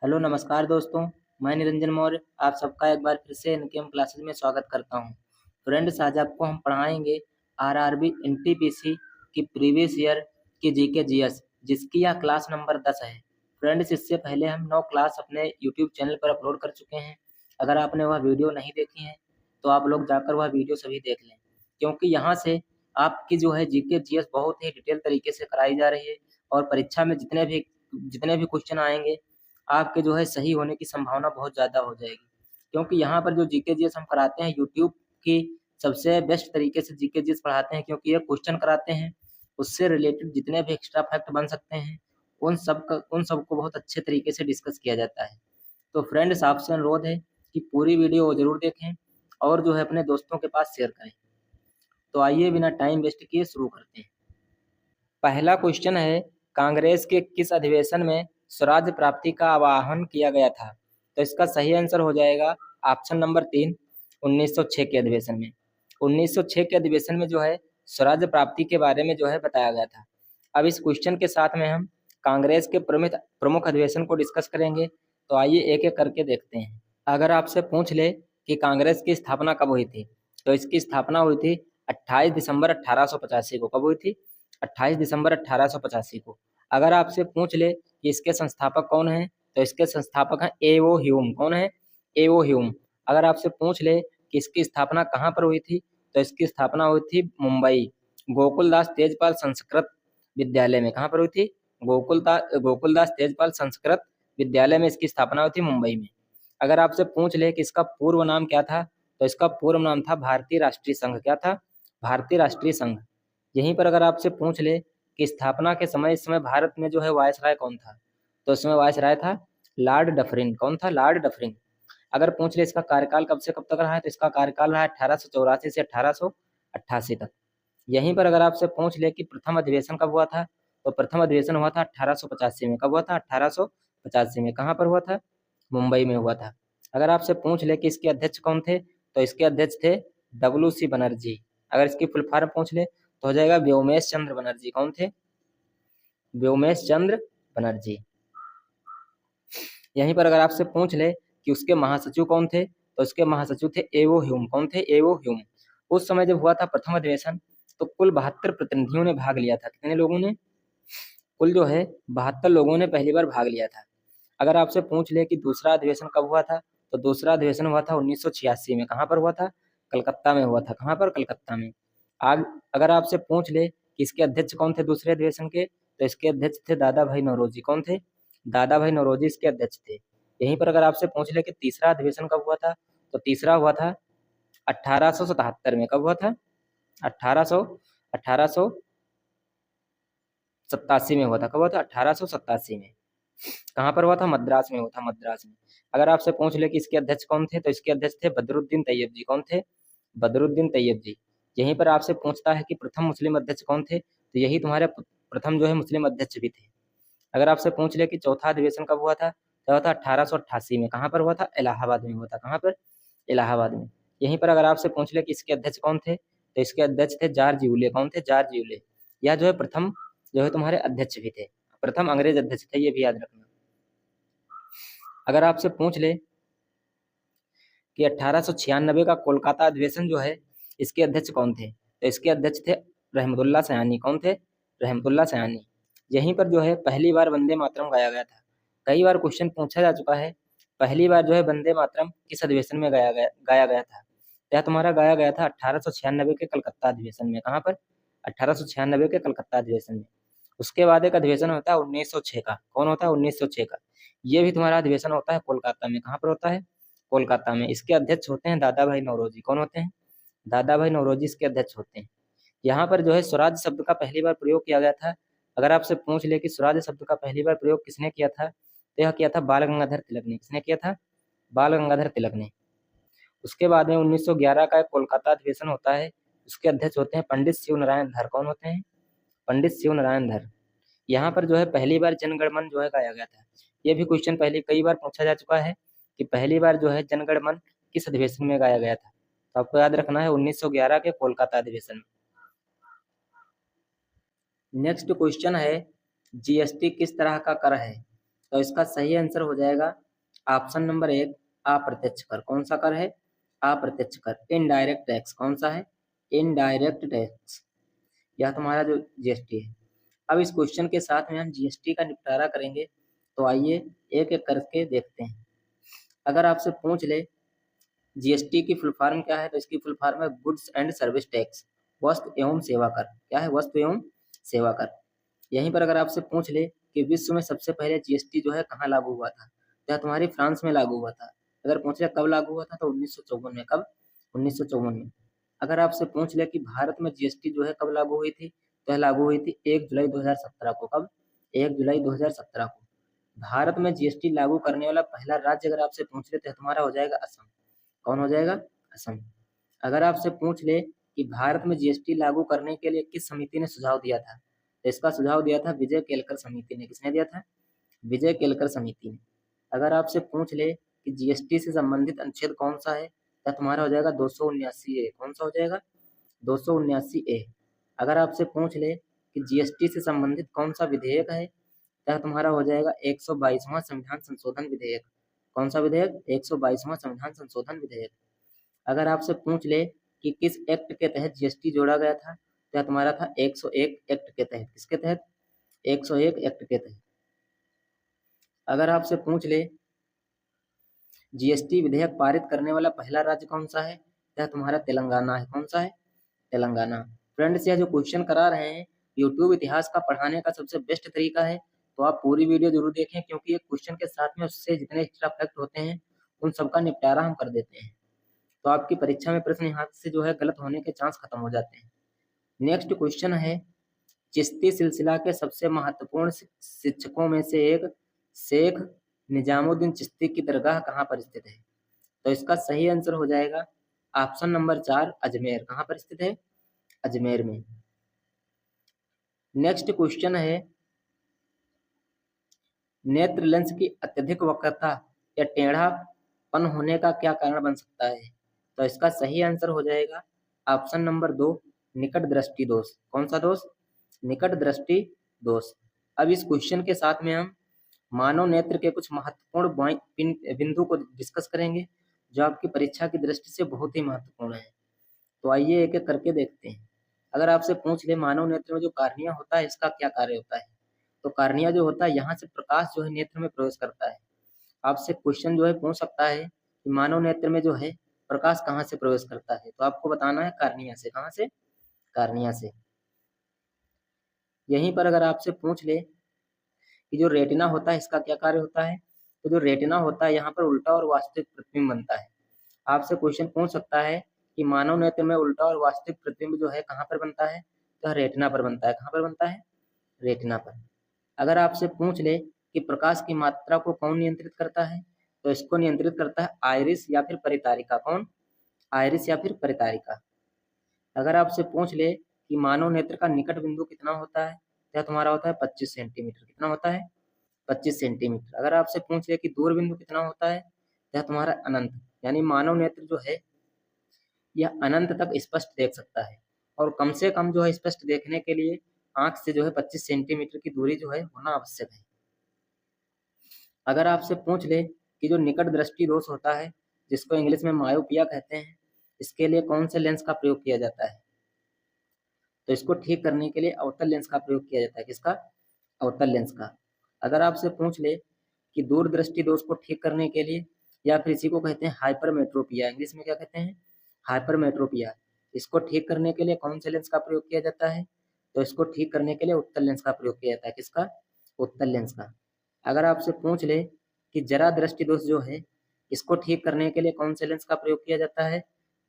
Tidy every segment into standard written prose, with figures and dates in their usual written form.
Hello नमस्कार दोस्तों। मैं निरंजन मौर्य आप सबका एक बार फिर से इनकेम क्लासेस में स्वागत करता हूं। फ्रेंड्स, आज आपको हम पढ़ाएंगे आरआरबी एनटीपीसी की प्रीवियस ईयर की जीके जीएस, जिसकी यह क्लास नंबर 10 है। फ्रेंड्स, इससे पहले हम 9 क्लास अपने यूट्यूब चैनल पर अपलोड कर चुके हैं। अगर आपने वह वीडियो नहीं देखी है तो आप लोग जाकर वह वीडियो सभी देख लें, क्योंकि यहाँ से आपकी जो है जीके जीएस बहुत ही डिटेल तरीके से कराई जा रही है और परीक्षा में जितने भी क्वेश्चन आएंगे आपके जो है सही होने की संभावना बहुत ज़्यादा हो जाएगी, क्योंकि यहाँ पर जो जीके जीएस हम कराते हैं यूट्यूब की सबसे बेस्ट तरीके से जीके जीएस पढ़ाते हैं, क्योंकि ये क्वेश्चन कराते हैं उससे रिलेटेड जितने भी एक्स्ट्रा फैक्ट बन सकते हैं उन सब को बहुत अच्छे तरीके से डिस्कस किया जाता है। तो फ्रेंड्स, आपसे अनुरोध है कि पूरी वीडियो जरूर देखें और जो है अपने दोस्तों के पास शेयर करें। तो आइए बिना टाइम वेस्ट किए शुरू करते हैं। पहला क्वेश्चन है, कांग्रेस के किस अधिवेशन में स्वराज प्राप्ति का आह्वान किया गया था? तो इसका सही आंसर हो जाएगा ऑप्शन नंबर 3, 1906 के अधिवेशन में। 1906 के अधिवेशन में जो है स्वराज प्राप्ति के बारे में जो है बताया गया था। अब इस क्वेश्चन के साथ में हम कांग्रेस के प्रमुख अधिवेशन को डिस्कस करेंगे। तो आइए एक एक करके देखते हैं। अगर आपसे पूछ ले कि कांग्रेस की स्थापना कब हुई थी, तो इसकी स्थापना हुई थी 28 दिसंबर 1885 को। कब हुई थी? 28 दिसंबर 1885 को। अगर आपसे पूछ ले कि इसके संस्थापक कौन हैं, तो इसके संस्थापक हैं एओ ह्यूम। कौन है? एओ ह्यूम। अगर आपसे पूछ ले कि इसकी स्थापना कहाँ पर हुई थी, तो इसकी स्थापना हुई थी मुंबई गोकुलदास तेजपाल संस्कृत विद्यालय में। कहाँ पर हुई थी? गोकुलदास तेजपाल संस्कृत विद्यालय में इसकी स्थापना हुई थी, मुंबई में। अगर आपसे पूछ ले कि इसका पूर्व नाम क्या था, तो इसका पूर्व नाम था भारतीय राष्ट्रीय संघ। क्या था? भारतीय राष्ट्रीय संघ। यहीं पर अगर आपसे पूछ ले कि स्थापना के समय इस समय भारत में जो है वायसराय कौन था, तो इसमें वायसराय था लॉर्ड डफरिन। कौन था? Lord Dufferin. अगर पूछ ले इसका कार्यकाल कब से कब तक रहा है, तो इसका कार्यकाल रहा है 1884 से 1888 तक। यहीं पर अगर आपसे पूछ ले कि प्रथम अधिवेशन कब हुआ था, तो प्रथम अधिवेशन हुआ था 1885 में। कब हुआ था? 1885 में। कहाँ पर हुआ था? मुंबई में हुआ था। अगर आपसे पूछ ले कि इसके अध्यक्ष कौन थे, तो इसके अध्यक्ष थे डब्ल्यू.सी. बनर्जी। अगर इसकी फुल फॉर्म पूछ ले तो हो जाएगा व्योमेश चंद्र बनर्जी। कौन थे? व्योमेश चंद्र बनर्जी। यहीं पर अगर आपसे पूछ ले कि उसके महासचिव कौन थे, तो उसके महासचिव थे एओ ह्यूम। कौन थे? एओ ह्यूम। उस समय जब हुआ था प्रथम अधिवेशन, तो कुल 72 प्रतिनिधियों ने भाग लिया था। कितने लोगों ने? कुल जो है 72 लोगों ने पहली बार भाग लिया था। अगर आपसे पूछ ले कि दूसरा अधिवेशन कब हुआ था, तो दूसरा अधिवेशन हुआ था 1986 में। कहाँ पर हुआ था? कलकत्ता में हुआ था। कहाँ पर? कलकत्ता में। आग अगर आपसे पूछ ले कि इसके अध्यक्ष कौन थे दूसरे अधिवेशन के, तो इसके अध्यक्ष थे दादा भाई नौरोजी। कौन थे? दादा भाई नौरोजी इसके अध्यक्ष थे। यहीं पर अगर आपसे पूछ ले कि तीसरा अधिवेशन कब हुआ था, तो तीसरा हुआ था 1877 में। कब हुआ था? 1887 में हुआ था। कब हुआ था? 1887 में। कहाँ पर हुआ था? मद्रास में हुआ था, मद्रास में। अगर आपसे पूछ ले कि इसके अध्यक्ष कौन थे, तो इसके अध्यक्ष थे बदरुद्दीन तैयब जी। कौन थे? बदरुद्दीन तैयब जी। यहीं पर आपसे पूछता है कि प्रथम मुस्लिम अध्यक्ष कौन थे, तो यही तुम्हारे प्रथम जो है मुस्लिम अध्यक्ष भी थे। अगर आपसे पूछ ले कि चौथा अधिवेशन कब हुआ था, तो हुआ था 1888 में। कहाँ पर हुआ था? इलाहाबाद में हुआ था। कहाँ पर? इलाहाबाद में। यहीं पर अगर आपसे पूछ ले कि इसके अध्यक्ष कौन थे, तो इसके अध्यक्ष थे जॉर्ज यूले। कौन थे? George Yule. यह जो है प्रथम जो है तुम्हारे अध्यक्ष भी थे, प्रथम अंग्रेज अध्यक्ष थे, ये भी याद रखना। अगर आपसे पूछ ले कि 1896 का कोलकाता अधिवेशन जो है इसके अध्यक्ष कौन थे, तो इसके अध्यक्ष थे रहमतुल्लाह सयानी। कौन थे? रहमतुल्लाह सयानी। यहीं पर जो है पहली बार वंदे मातरम गाया गया था। कई बार क्वेश्चन पूछा जा चुका है, पहली बार जो है वंदे मातरम किस अधिवेशन में गाया गया था? यह तुम्हारा गाया गया था 1896 के कलकत्ता अधिवेशन में। कहाँ पर? 1896 के कलकत्ता अधिवेशन में। उसके बाद एक अधिवेशन होता है 1906 का। कौन होता है? 1906 का। ये भी तुम्हारा अधिवेशन होता है कोलकाता में। कहाँ पर होता है? कोलकाता में। इसके अध्यक्ष होते हैं दादा भाई नौरोजी। कौन होते हैं? दादा भाई नौरोजी इसके अध्यक्ष होते हैं। यहाँ पर जो है स्वराज शब्द का पहली बार प्रयोग किया गया था। अगर आपसे पूछ ले कि स्वराज शब्द का पहली बार प्रयोग किसने किया था, तो यह किया था बाल गंगाधर तिलक ने। किसने किया था? बाल गंगाधर तिलक ने। उसके बाद में 1911 का एक कोलकाता अधिवेशन होता है। उसके अध्यक्ष होते हैं पंडित शिव नारायण धर। कौन होते हैं? पंडित शिव नारायण धर। यहाँ पर जो है पहली बार जनगण मन जो है गाया गया था। ये भी क्वेश्चन पहले कई बार पूछा जा चुका है कि पहली बार जो है जनगण मन किस अधिवेशन में गाया गया था, तो आपको याद रखना है 1911 के कोलकाता अधिवेशन में। नेक्स्ट क्वेश्चन है, जीएसटी किस तरह का कर है? तो इसका सही आंसर हो जाएगा ऑप्शन नंबर 1 अप्रत्यक्ष कर। कौन सा कर है? अप्रत्यक्ष कर। इनडायरेक्ट टैक्स कौन सा है? Indirect tax. यह तुम्हारा जो जीएसटी है। अब इस क्वेश्चन के साथ में हम जीएसटी का निपटारा करेंगे, तो आइए एक एक करके देखते हैं। अगर आपसे पूछ ले जीएसटी की फुल फॉर्म क्या है, तो इसकी फुल फॉर्म है गुड्स एंड सर्विस टैक्स, वस्तु एवं सेवा कर। क्या है? वस्तु एवं सेवा कर। यहीं पर अगर आपसे पूछ ले कि विश्व में सबसे पहले जीएसटी जो है कहाँ लागू हुआ था, तो तुम्हारी फ्रांस में लागू हुआ था। अगर पूछ ले कब लागू हुआ था, तो 1954 में। कब? 1954 में। अगर आपसे पूछ ले कि भारत में जीएसटी जो है कब लागू हुई थी, तो लागू हुई थी 1 जुलाई 2017 को। कब? 1 जुलाई 2017 को। भारत में जीएसटी लागू करने वाला पहला राज्य अगर आपसे पूछ ले तो तुम्हारा हो जाएगा असम। कौन हो जाएगा? असम। अगर आपसे पूछ ले कि भारत में जीएसटी लागू करने के लिए किस समिति ने सुझाव दिया था, तो इसका सुझाव दिया था विजय केलकर समिति ने। किसने दिया था? विजय केलकर समिति ने। अगर आपसे पूछ ले कि जीएसटी से संबंधित अनुच्छेद कौन सा है, तो तुम्हारा हो जाएगा 279A। कौन सा हो जाएगा? 279A। अगर आपसे पूछ ले कि जीएसटी से संबंधित कौन सा विधेयक है, तो तुम्हारा हो जाएगा 122वां संविधान संशोधन विधेयक। कौन सा विधेयक? 122वां संविधान संशोधन विधेयक। अगर आपसे पूछ ले कि किस एक्ट के तहत जीएसटी जोड़ा गया था, तो तुम्हारा था 101 एक्ट के तहत। किसके तहत? 101 एक्ट के तहत। अगर आपसे पूछ ले जीएसटी विधेयक पारित करने वाला पहला राज्य कौन सा है, तो तुम्हारा तेलंगाना है। कौन सा है? तेलंगाना। फ्रेंड्स, यह जो क्वेश्चन करा रहे हैं यूट्यूब इतिहास का पढ़ाने का सबसे बेस्ट तरीका है, तो आप पूरी वीडियो जरूर देखें, क्योंकि एक क्वेश्चन के साथ में उससे जितने एक्स्ट्रा फैक्ट होते हैं उन सबका निपटारा हम कर देते हैं, तो आपकी परीक्षा में प्रश्न यहाँ से जो है गलत होने के चांस खत्म हो जाते हैं। नेक्स्ट क्वेश्चन है, चिश्ती सिलसिला के सबसे महत्वपूर्ण शिक्षकों में से एक शेख निजामुद्दीन चिश्ती की दरगाह कहाँ पर स्थित है? तो इसका सही आंसर हो जाएगा ऑप्शन नंबर 4 अजमेर। कहाँ पर स्थित है? अजमेर में। नेक्स्ट क्वेश्चन है, नेत्र लेंस की अत्यधिक वक्रता या टेढ़ापन होने का क्या कारण बन सकता है? तो इसका सही आंसर हो जाएगा ऑप्शन नंबर 2 निकट दृष्टि दोष। कौन सा दोष? निकट दृष्टि दोष। अब इस क्वेश्चन के साथ में हम मानव नेत्र के कुछ महत्वपूर्ण बिंदु को डिस्कस करेंगे, जो आपकी परीक्षा की दृष्टि से बहुत ही महत्वपूर्ण है। तो आइए एक एक करके देखते हैं। अगर आपसे पूछ ले मानव नेत्र में जो कार्निया होता है इसका क्या कार्य होता है, तो कार्निया जो होता है यहाँ से प्रकाश जो है नेत्र में प्रवेश करता है। आपसे क्वेश्चन जो है पूछ सकता है कि मानव नेत्र में जो है प्रकाश कहाँ से प्रवेश करता है, तो आपको बताना है कार्निया से। कहाँ से? कार्निया से। यहीं पर अगर आपसे पूछ ले कि जो रेटिना होता है इसका क्या कार्य होता है, तो जो रेटिना होता है यहाँ पर उल्टा और वास्तविक प्रतिबिंब बनता है। आपसे क्वेश्चन पूछ सकता है कि मानव नेत्र में उल्टा और वास्तविक प्रतिबिंब जो है कहाँ पर बनता है, तो रेटिना पर बनता है। कहाँ पर बनता है? रेटिना पर। अगर आपसे पूछ ले कि प्रकाश की मात्रा को कौन नियंत्रित करता है, तो इसको नियंत्रित करता है आइरिस या फिर परितारिका। कौन? आइरिस या फिर परितारिका। अगर आपसे पूछ ले कि मानव नेत्र का निकट बिंदु कितना होता है, तो तुम्हारा होता है 25 सेंटीमीटर। कितना होता है? 25 सेंटीमीटर। अगर आपसे पूछ ले कि दूर बिंदु कितना होता है, तो तुम्हारा अनंत। यानी मानव नेत्र जो है यह अनंत तक स्पष्ट देख सकता है, और कम से कम जो है स्पष्ट देखने के लिए आंख से जो है 25 सेंटीमीटर की दूरी जो है होना आवश्यक है। अगर आपसे पूछ ले कि जो निकट दृष्टि दोष होता है, जिसको इंग्लिश में मायोपिया कहते हैं, इसके लिए कौन से लेंस का प्रयोग किया जाता है, तो इसको ठीक करने के लिए अवतल लेंस का प्रयोग किया जाता है। किसका? अवतल लेंस का। अगर आपसे पूछ ले कि दूर दृष्टि दोष को ठीक करने के लिए, या फिर इसी को कहते हैं हाइपरमेट्रोपिया, इंग्लिश में क्या कहते हैं? हाइपरमेट्रोपिया, इसको ठीक करने के लिए कौन से लेंस का प्रयोग किया जाता है, तो इसको ठीक करने के लिए उत्तल लेंस का प्रयोग किया जाता है। किसका? उत्तल लेंस का। अगर आपसे पूछ ले कि जरा दृष्टि दोष जो है इसको ठीक करने के लिए कौन से लेंस का प्रयोग किया जाता है,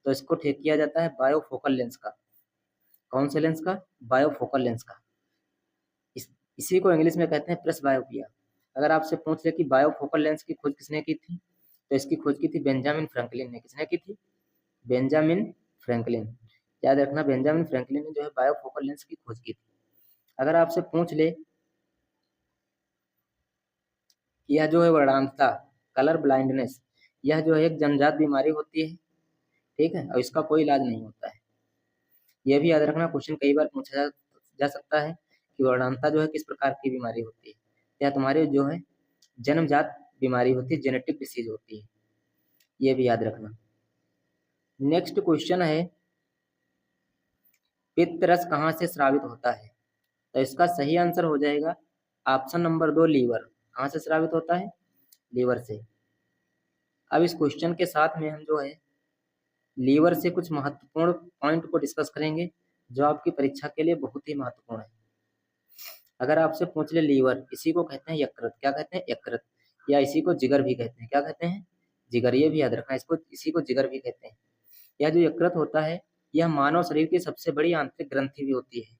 तो इसको ठीक किया जाता है बायोफोकल लेंस का। कौन से लेंस का? बायोफोकल लेंस का। इसी को इंग्लिश में कहते हैं प्रेसबायोपिया। अगर आपसे पूछ ले कि बायोफोकल लेंस की खोज किसने की थी, तो इसकी खोज की थी बेंजामिन फ्रैंकलिन ने। किसने की थी? Benjamin Franklin. याद रखना, बेंजामिन फ्रैंकलिन ने जो है बायोफोकल लेंस की खोज की थी। अगर आपसे पूछ ले यह जो है वर्णांधता, कलर ब्लाइंडनेस, यह जो है एक जन्मजात बीमारी होती है, ठीक है, और इसका कोई इलाज नहीं होता है। यह भी याद रखना, क्वेश्चन कई बार पूछा जा सकता है कि वर्णांधता जो है किस प्रकार की बीमारी होती है। यह तुम्हारे जो है जन्मजात बीमारी होती है, जेनेटिक डिसीज होती है, ये भी याद रखना। नेक्स्ट क्वेश्चन है, पित्त रस कहाँ से स्रावित होता है? तो इसका सही आंसर हो जाएगा ऑप्शन नंबर 2, लीवर। कहाँ से स्रावित होता है? लीवर से। अब इस क्वेश्चन के साथ में हम जो है लीवर से कुछ महत्वपूर्ण पॉइंट को डिस्कस करेंगे जो आपकी परीक्षा के लिए बहुत ही महत्वपूर्ण है। अगर आपसे पूछ ले लीवर, इसी को कहते हैं यकृत। क्या कहते हैं? यकृत। या इसी को जिगर भी कहते हैं। क्या कहते हैं? जिगर। ये भी याद रखना, इसको इसी को जिगर भी कहते हैं। यह जो यकृत होता है, यह मानव शरीर की सबसे बड़ी आंतरिक ग्रंथि भी होती है।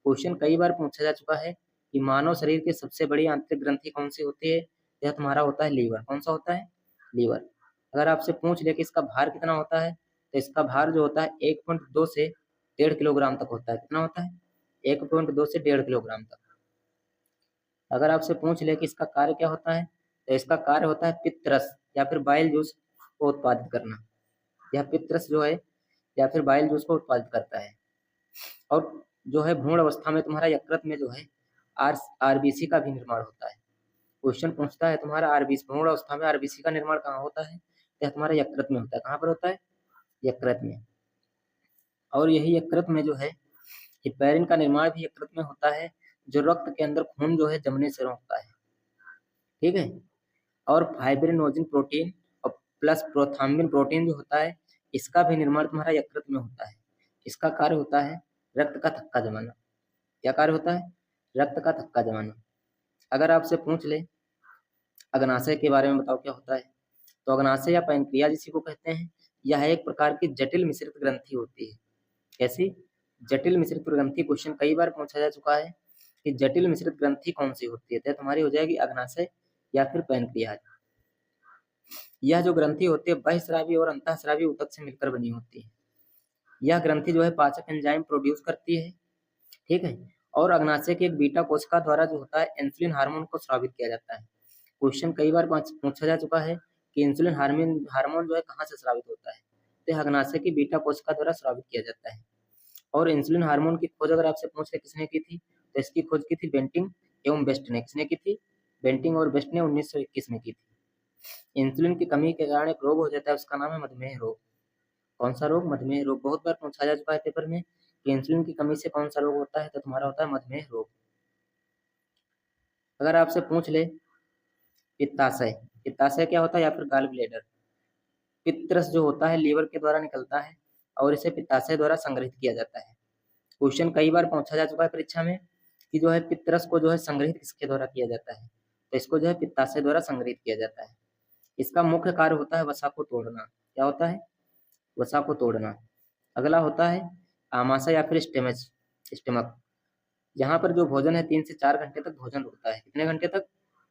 क्वेश्चन कई बार पूछा जा चुका है कि मानव शरीर की सबसे बड़ी आंतरिक ग्रंथि कौन सी होती है? यह तुम्हारा होता है लीवर। कौन सा होता है? लीवर। अगर आपसे पूछ ले कि इसका भार कितना होता है, तो इसका भार जो होता है 1.2 से 1.5 किलोग्राम तक होता है। कितना होता है? 1.2 से 1.5 किलोग्राम तक। अगर आपसे पूछ ले कि इसका कार्य क्या होता है, तो इसका कार्य होता है पित्त रस या फिर बाइल जूस को उत्पादित करना। यह पित्त रस जो है या फिर बाइल जूस को उत्पादित करता है। और जो है भ्रूण अवस्था में तुम्हारा यकृत में जो है आरबीसी का भी निर्माण होता है। क्वेश्चन पूछता है तुम्हारा आरबीसी, भ्रूण अवस्था में आरबीसी का निर्माण कहाँ होता है? यह तुम्हारा यकृत में होता है। कहाँ पर होता है? यकृत में। और यही यकृत में जो है हिपैरिन का निर्माण भी यकृत में होता है, जो रक्त के अंदर खून जो है जमने से रोकता है। ठीक है। और फाइब्रिनोजिन प्रोटीन और प्लस प्रोथाम्बिन प्रोटीन जो होता है, इसका भी निर्माण तुम्हारा यकृत में होता है। इसका कार्य होता है रक्त का थक्का जमाना। क्या कार्य होता है? रक्त का थक्का जमाना। अगर आपसे पूछ ले अग्नाशय के बारे में बताओ क्या होता है, तो अग्नाशय या पैंक्रियाज जिसी को कहते हैं, यह एक प्रकार की जटिल मिश्रित ग्रंथि होती है। कैसी? जटिल मिश्रित ग्रंथि। क्वेश्चन कई बार पूछा जा चुका है कि जटिल मिश्रित ग्रंथि कौन सी होती है, तो तुम्हारी हो जाएगी अग्नाशय या फिर पैंक्रियाज। यह जो ग्रंथि होती है बहिस्रावी और अंतःस्रावी ऊतक से मिलकर बनी होती है। यह ग्रंथि जो है पाचक एंजाइम प्रोड्यूस करती है। ठीक है। और अग्नाशय के एक बीटा कोशिका द्वारा जो होता है इंसुलिन हार्मोन को स्रावित किया जाता है। क्वेश्चन कई बार पूछा जा चुका है कि इंसुलिन हार्मोन जो है कहाँ से स्रावित होता है, तो अग्नाशय की बीटा कोशिका द्वारा स्रावित किया जाता है। और इंसुलिन हार्मोन की खोज अगर आपसे पूछ ले किसने की थी, तो इसकी खोज की थी बेंटिंग एवं बेस्ट ने। किसने की थी? बेंटिंग और बेस्ट ने 1921 में की थी। इंसुलिन की कमी के कारण एक रोग हो जाता है, उसका नाम है मधुमेह रोग। कौन सा रोग? मधुमेह रोग। बहुत बार पूछा जा चुका है पेपर में कि इंसुलिन की कमी से कौन सा रोग होता है, तो तुम्हारा होता है मधुमेह रोग। अगर आपसे पूछ ले पित्ताशय, पित्ताशय क्या होता है या फिर गाल ब्लेडर। पित्तरस जो होता है लीवर के द्वारा निकलता है और इसे पित्ताशय द्वारा संग्रहित किया जाता है। क्वेश्चन कई बार पूछा जा चुका है परीक्षा में कि जो है पित्तरस को जो है संग्रहित किसके द्वारा किया जाता है, तो इसको जो है पित्ताशय द्वारा संग्रहित किया जाता है। इसका मुख्य कार्य होता है वसा को तोड़ना। क्या होता है? वसा को तोड़ना। अगला होता है आमाशय या फिर स्टमक। यहाँ पर जो भोजन है 3 से 4 घंटे तक भोजन रुकता है। कितने घंटे तक?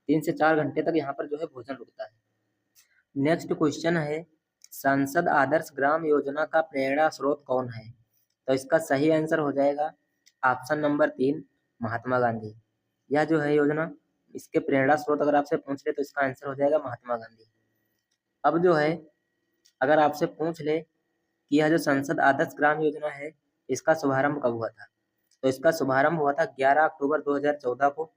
3 से 4 घंटे तक यहाँ पर जो है भोजन रुकता है। नेक्स्ट क्वेश्चन है, सांसद आदर्श ग्राम योजना का प्रेरणा स्रोत कौन है? तो इसका सही आंसर हो जाएगा ऑप्शन नंबर 3, महात्मा गांधी। यह जो है योजना, इसके प्रेरणा स्रोत अगर आपसे पूछ ले तो इसका आंसर हो जाएगा महात्मा गांधी। अब जो है अगर आपसे पूछ ले कि यह जो संसद आदर्श ग्राम योजना है, इसका शुभारंभ कब हुआ था, तो इसका शुभारंभ हुआ था 11 अक्टूबर 2014 को।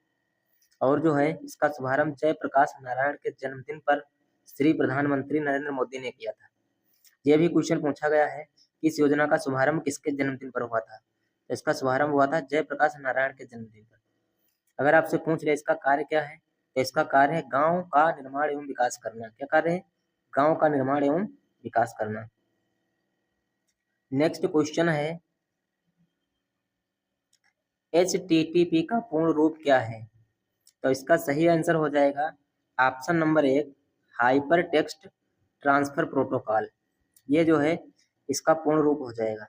और जो है इसका शुभारंभ जयप्रकाश नारायण के जन्मदिन पर श्री प्रधानमंत्री नरेंद्र मोदी ने किया था। यह भी क्वेश्चन पूछा गया है कि इस योजना का शुभारंभ किसके जन्मदिन पर हुआ था, तो इसका शुभारंभ हुआ था जयप्रकाश नारायण के जन्मदिन पर। अगर आपसे पूछ ले इसका कार्य क्या है, तो इसका कार्य है गांव का निर्माण एवं विकास करना। क्या कार्य है? गांव का निर्माण एवं विकास करना। नेक्स्ट क्वेश्चन है, HTTP का पूर्ण रूप क्या है? तो इसका सही आंसर हो जाएगा option number 1, hyper text transfer protocol. ये जो है इसका पूर्ण रूप हो जाएगा।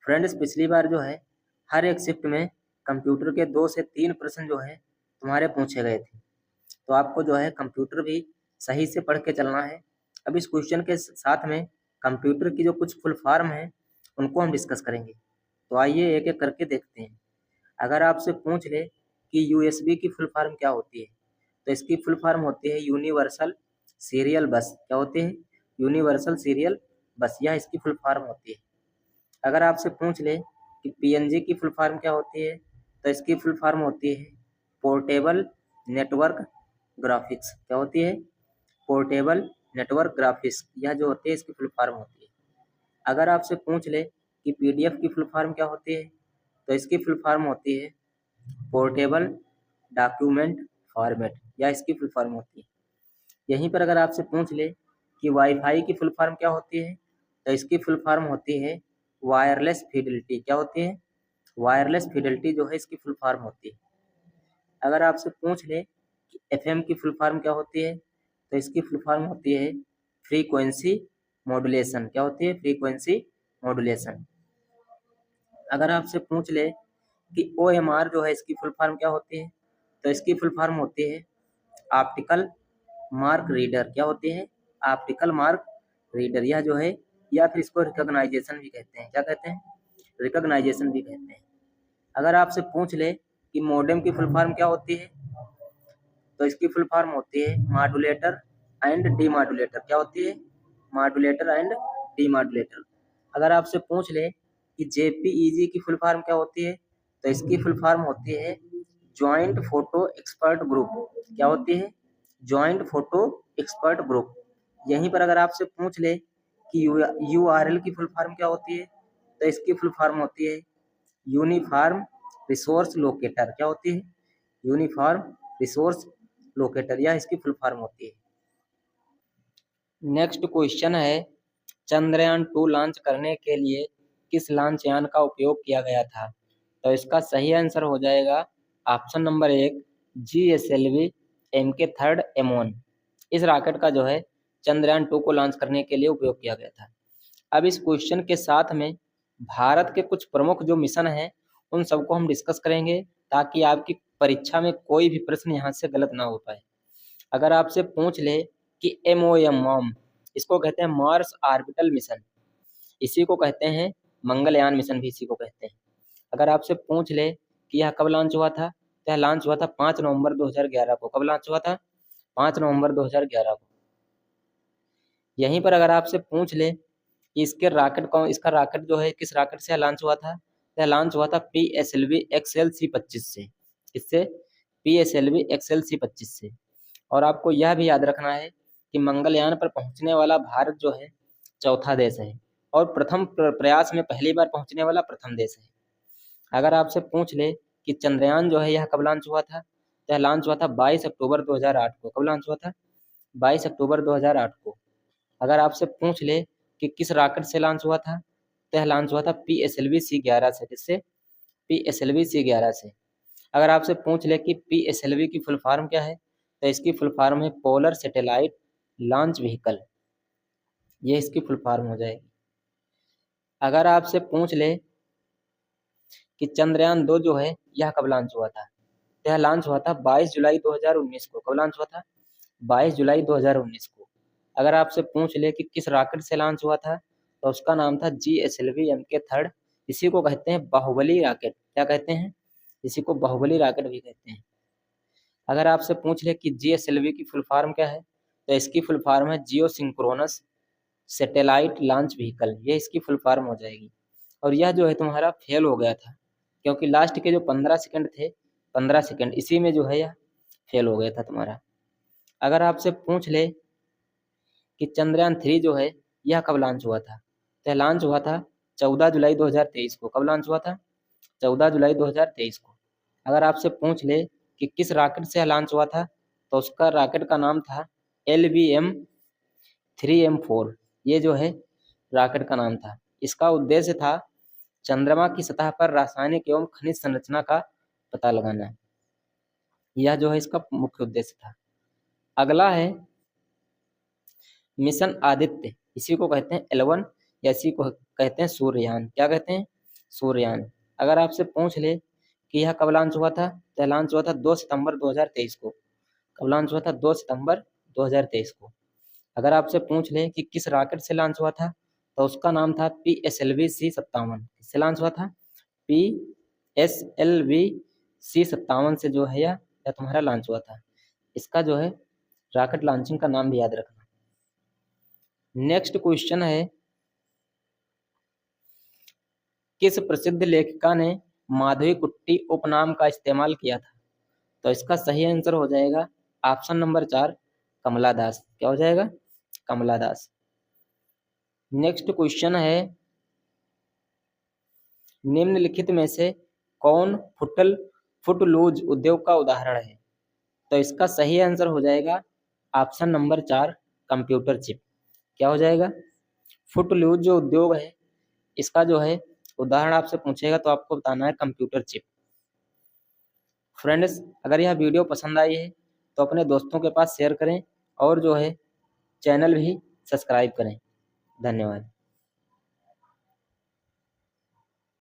फ्रेंड्स, पिछली बार जो है हर एक शिफ्ट में कंप्यूटर के 2 से 3 प्रश्न जो है तुम्हारे पूछे गए थे, तो आपको जो है कंप्यूटर भी सही से पढ़ के चलना है। अब इस क्वेश्चन के साथ में कंप्यूटर की जो कुछ फुल फॉर्म है उनको हम डिस्कस करेंगे। तो आइए एक एक करके देखते हैं। अगर आपसे पूछ ले कि USB की फुल फॉर्म क्या होती है, तो इसकी फुल फॉर्म होती है यूनिवर्सल सीरियल बस। क्या होती है? यूनिवर्सल सीरियल बस, यह इसकी फुल फॉर्म होती है। अगर आपसे पूछ ले कि PNG की फुल फॉर्म क्या होती है, तो इसकी फुल फॉर्म होती है पोर्टेबल नेटवर्क ग्राफिक्स क्या होती है? पोर्टेबल नेटवर्क ग्राफिक्स, यह जो होती है इसकी फुल फॉर्म होती है। अगर आपसे पूछ ले कि पीडीएफ की फुल फॉर्म क्या होती है, तो इसकी फुल फॉर्म होती है पोर्टेबल डॉक्यूमेंट फॉर्मेट, या इसकी फुल फॉर्म होती है। यहीं पर अगर आपसे पूछ ले कि वाईफाई की फुल फॉर्म क्या होती है, तो इसकी फुल फॉर्म होती है वायरलेस फिडेलिटी। क्या होती है? वायरलेस फिडेलिटी जो है इसकी फुल फॉर्म होती है। अगर आपसे पूछ ले कि एफएम की फुल फॉर्म क्या होती है, तो इसकी फुल फॉर्म होती है फ्रीक्वेंसी मॉड्यूलेशन। क्या होती है? Frequency modulation. अगर आपसे पूछ ले कि ओएमआर जो है इसकी फुल फॉर्म क्या होती है, तो इसकी फुल फॉर्म होती है ऑप्टिकल मार्क रीडर। क्या होती है? ऑप्टिकल मार्क रीडर, यह जो है, या फिर इसको रिकॉग्नाइजेशन भी कहते हैं। क्या कहते हैं? रिकॉग्नाइजेशन भी कहते हैं। अगर आपसे पूछ ले कि मॉडेम की फुल फॉर्म क्या होती है, तो इसकी फुल फॉर्म होती है मॉड्यूलेटर एंड डीमॉड्यूलेटर। क्या होती है? Modulator and demodulator. अगर आपसे पूछ ले कि जेपीईजी की फुल फॉर्म क्या होती है, तो इसकी फुल फॉर्म होती है ज्वाइंट फोटो एक्सपर्ट ग्रुप। क्या होती है? Joint photo expert group. यहीं पर अगर आपसे पूछ ले कि यूआरएल की फुल फॉर्म क्या होती है, तो इसकी फुल फॉर्म होती है यूनिफॉर्म रिसोर्स लोकेटर। क्या होती है? यूनिफॉर्म रिसोर्स लोकेटर, यह इसकी फुल फॉर्म होती है। नेक्स्ट क्वेश्चन है, चंद्रयान 2 लॉन्च करने के लिए किस लॉन्च यान का उपयोग किया गया था? तो इसका सही आंसर हो जाएगा option number 1 GSLV MK3 M1। इस रॉकेट का जो है चंद्रयान 2 को लॉन्च करने के लिए उपयोग किया गया था। अब इस क्वेश्चन के साथ में भारत के कुछ प्रमुख जो मिशन हैं उन सबको हम डिस्कस करेंगे, ताकि आपकी परीक्षा में कोई भी प्रश्न यहाँ से गलत ना हो पाए। अगर आपसे पूछ ले कि MOM, इसको कहते हैं मार्स ऑर्बिटल मिशन, इसी को कहते हैं मंगलयान मिशन भी इसी को कहते हैं। अगर आपसे पूछ ले कि यह कब लॉन्च हुआ था, तो यह लॉन्च हुआ था 5 नवंबर 2011 को। कब लॉन्च हुआ था? 5 नवंबर 2011 को। यहीं पर अगर आपसे पूछ ले कि इसका रॉकेट जो है किस रॉकेट से लॉन्च हुआ था, तो यह लॉन्च हुआ था PSLV XLC-25 से। इससे PSLV XLC-25 से। और आपको यह भी याद रखना है कि मंगलयान पर पहुंचने वाला भारत जो है चौथा देश है, और प्रथम प्रयास में पहली बार पहुंचने वाला प्रथम देश है। अगर आपसे पूछ ले कि चंद्रयान जो है यह कब लॉन्च हुआ था, तो यह लॉन्च हुआ था 22 अक्टूबर 2008 को। कब लॉन्च हुआ था? 22 अक्टूबर 2008 को। अगर आपसे पूछ ले कि किस रॉकेट से लॉन्च हुआ था, तो यह लॉन्च हुआ था PSLV C11 से। किससे? PSLV C11 से। अगर आपसे पूछ ले कि PSLV की फुल फॉर्म क्या है, तो इसकी फुल फॉर्म है पोलर सैटेलाइट लॉन्च व्हीकल, ये इसकी फुल फॉर्म हो जाएगी। अगर आपसे पूछ ले कि चंद्रयान 2 जो है यह कब लॉन्च हुआ था, तो यह लॉन्च हुआ था 22 जुलाई 2019 को। कब लॉन्च हुआ था? 22 जुलाई 2019 को। अगर आपसे पूछ ले कि किस रॉकेट से लॉन्च हुआ था, तो उसका नाम था GSLV MK3। इसी को कहते हैं बाहुबली रॉकेट। क्या कहते हैं? इसी को बाहुबली रॉकेट भी कहते हैं। अगर आपसे पूछ ले कि GSLV की फुल फॉर्म क्या है, तो इसकी फुल फॉर्म है जियो सिंक्रोनस सैटेलाइट लॉन्च व्हीकल, ये इसकी फुल फॉर्म हो जाएगी। और यह जो है तुम्हारा फेल हो गया था, क्योंकि लास्ट के जो 15 सेकंड थे, 15 सेकंड इसी में जो है यह फेल हो गया था तुम्हारा। अगर आपसे पूछ ले कि चंद्रयान 3 जो है यह कब लॉन्च हुआ था, तो लॉन्च हुआ था 14 जुलाई 2023 को। कब लॉन्च हुआ था? 14 जुलाई 2023 को। अगर आपसे पूछ ले कि किस रॉकेट से लॉन्च हुआ था, तो उसका रॉकेट का नाम था LVM 3M4। ये जो है रॉकेट का नाम था। इसका उद्देश्य था चंद्रमा की सतह पर रासायनिक एवं खनिज संरचना का पता लगाना। यह जो है इसका मुख्य उद्देश्य था। अगला है मिशन आदित्य, इसी को कहते हैं L1, या इसी को कहते हैं सूर्ययान। क्या कहते हैं? सूर्ययान। अगर आपसे पूछ ले कि यह कब लॉन्च हुआ था, तो लॉन्च हुआ था 2 सितंबर 2023 को। कब लॉन्च हुआ था? 2 सितंबर 2023 को। अगर आपसे पूछ ले कि किस रॉकेट से लॉन्च हुआ था, तो उसका नाम था PSLV C57। किससे लॉन्च हुआ था? PSLV C57 से जो है यह तुम्हारा लॉन्च हुआ था। इसका जो है रॉकेट लॉन्चिंग का नाम भी याद रखना। नेक्स्ट क्वेश्चन है, किस प्रसिद्ध लेखिका ने माधवी कुट्टी उपनाम का इस्तेमाल किया था? तो इसका सही आंसर हो जाएगा ऑप्शन नंबर 4 कमला दास। क्या हो जाएगा? कमला दास। नेक्स्ट क्वेश्चन है, निम्नलिखित में से कौन फुटलूज उद्योग का उदाहरण है? तो इसका सही आंसर हो जाएगा ऑप्शन नंबर 4 कंप्यूटर चिप। क्या हो जाएगा? फुटलूज जो उद्योग है इसका जो है उदाहरण आपसे पूछेगा तो आपको बताना है कंप्यूटर चिप। फ्रेंड्स, अगर यह वीडियो पसंद आई है तो अपने दोस्तों के पास शेयर करें और जो है चैनल भी सब्सक्राइब करें। धन्यवाद।